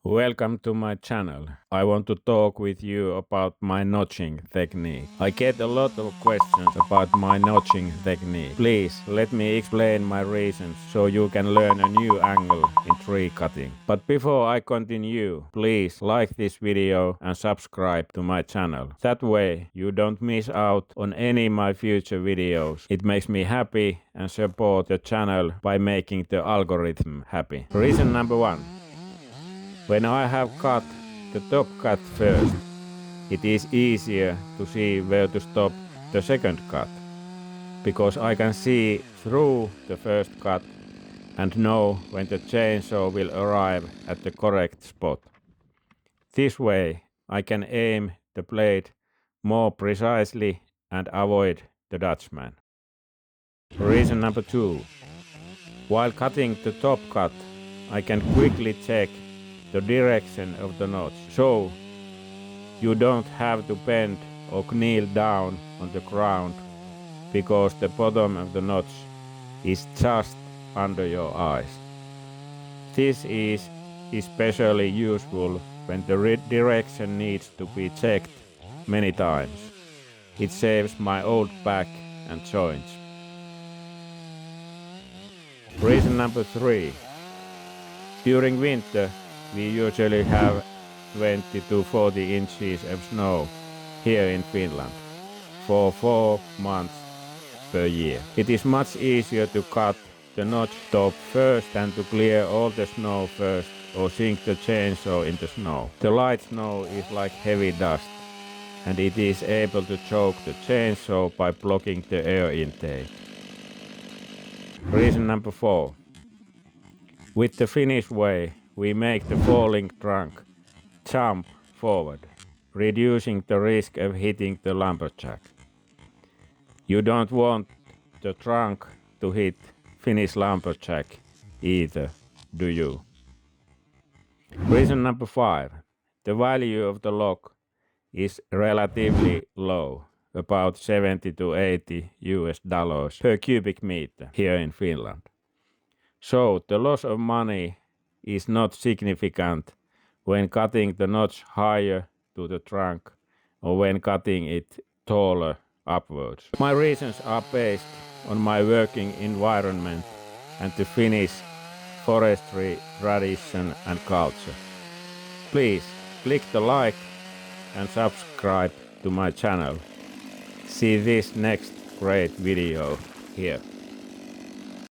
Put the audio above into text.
Welcome to my channel. I want to talk with you about my notching technique. I get a lot of questions about my notching technique. Please let me explain my reasons so you can learn a new angle in tree cutting. But before I continue, please like this video and subscribe to my channel. That way you don't miss out on any of my future videos. It makes me happy and support the channel by making the algorithm happy. Reason number 1. When I have cut the top cut first, it is easier to see where to stop the second cut, because I can see through the first cut and know when the chainsaw will arrive at the correct spot. This way I can aim the blade more precisely and avoid the Dutchman. Reason number 2. While cutting the top cut, I can quickly check the direction of the notch, so you don't have to bend or kneel down on the ground because the bottom of the notch is just under your eyes. This is especially useful when the direction needs to be checked many times. It saves my old back and joints. Reason number 3. During winter, we usually have 20 to 40 inches of snow here in Finland for 4 months per year. It is much easier to cut the notch top first than to clear all the snow first or sink the chainsaw in the snow. The light snow is like heavy dust, and it is able to choke the chainsaw by blocking the air intake. Reason number 4. With the Finnish way, we make the falling trunk jump forward, reducing the risk of hitting the lumberjack. You don't want the trunk to hit Finnish lumberjack either, do you? Reason number 5. The value of the log is relatively low, about 70 to 80 US$ per cubic meter here in Finland. So the loss of money is not significant when cutting the notch higher to the trunk or when cutting it taller upwards. My reasons are based on my working environment and the Finnish forestry tradition and culture. Please click the like and subscribe to my channel. See this next great video here.